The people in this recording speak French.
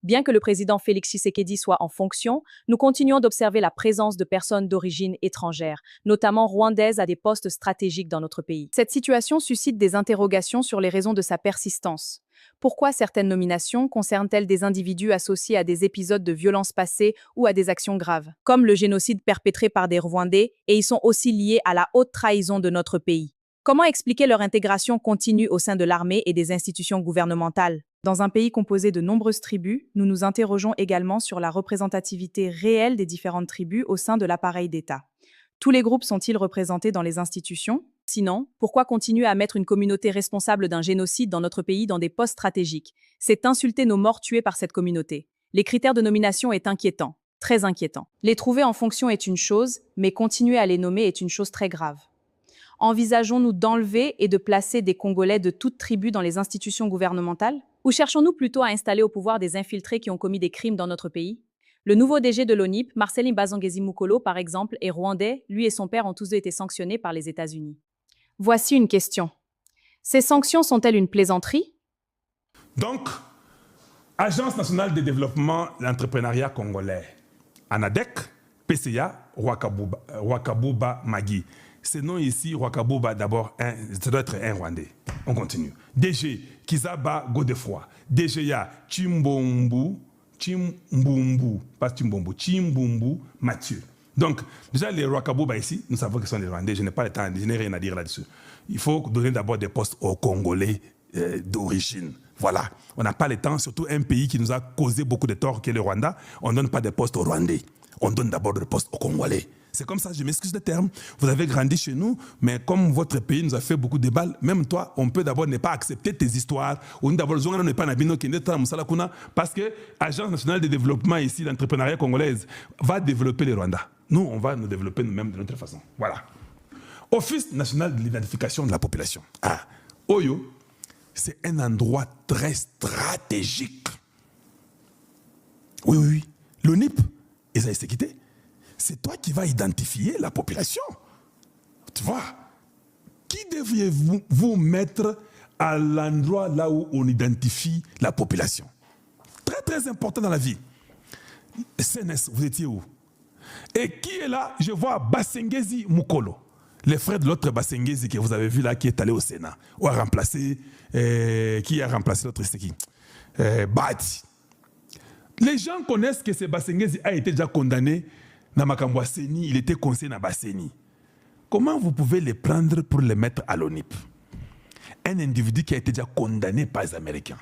Bien que le président Félix Tshisekedi soit en fonction, nous continuons d'observer la présence de personnes d'origine étrangère, notamment rwandaises à des postes stratégiques dans notre pays. Cette situation suscite des interrogations sur les raisons de sa persistance. Pourquoi certaines nominations concernent-elles des individus associés à des épisodes de violence passées ou à des actions graves, comme le génocide perpétré par des Rwandais, et ils sont aussi liés à la haute trahison de notre pays? Comment expliquer leur intégration continue au sein de l'armée et des institutions gouvernementales? Dans un pays composé de nombreuses tribus, nous nous interrogeons également sur la représentativité réelle des différentes tribus au sein de l'appareil d'État. Tous les groupes sont-ils représentés dans les institutions? Sinon, pourquoi continuer à mettre une communauté responsable d'un génocide dans notre pays dans des postes stratégiques? C'est insulter nos morts tués par cette communauté. Les critères de nomination est inquiétant, très inquiétant. Les trouver en fonction est une chose, mais continuer à les nommer est une chose très grave. Envisageons-nous d'enlever et de placer des Congolais de toute tribu dans les institutions gouvernementales? Ou cherchons-nous plutôt à installer au pouvoir des infiltrés qui ont commis des crimes dans notre pays? Le nouveau DG de l'ONIP, Marcelin Bazangezi Mukolo, par exemple, est rwandais. Lui et son père ont tous deux été sanctionnés par les États-Unis. Voici une question. Ces sanctions sont-elles une plaisanterie? Donc, Agence nationale de développement de l'entrepreneuriat congolais, ANADEC, PCA, Rwakabuba Magi. Ce nom ici, Rwakabuba, d'abord, ça doit être un Rwandais. On continue. DG, Kizaba Godefroy. DGA, Chimbombu, pas Chimbombu, Chimbumbu Mathieu. Donc, déjà, les Rwakabuba ici, nous savons qu'ils sont des Rwandais. Je n'ai pas le temps, je n'ai rien à dire là-dessus. Il faut donner d'abord des postes aux Congolais d'origine. Voilà. On n'a pas le temps, surtout un pays qui nous a causé beaucoup de tort, qui est le Rwanda. On ne donne pas de postes aux Rwandais. On donne d'abord des postes aux Congolais. C'est comme ça, je m'excuse de terme. Vous avez grandi chez nous, mais comme votre pays nous a fait beaucoup de balles, même toi, on peut d'abord ne pas accepter tes histoires. Ou d'abord, ne pas parce que l'Agence nationale de développement ici, l'entrepreneuriat congolaise, va développer le Rwanda. Nous, on va nous développer nous-mêmes de notre façon. Voilà. Office national de l'identification de la population. Ah, Oyo, c'est un endroit très stratégique. Oui, oui, oui. L'ONIP, et ça est quitté. C'est toi qui vas identifier la population. Tu vois, qui devriez-vous mettre à l'endroit là où on identifie la population? Très, très important dans la vie. CNS, vous étiez où? Et qui est là? Je vois Basengezi Mukolo, le frère de l'autre Basengezi que vous avez vu là, qui est allé au Sénat, ou a remplacé, qui a remplacé l'autre, c'est qui? Bati. Les gens connaissent que ce Basengezi a été déjà condamné. Il était conseiller dans Basseni. Comment vous pouvez les prendre pour les mettre à l'ONIP? Un individu qui a été déjà condamné par les Américains.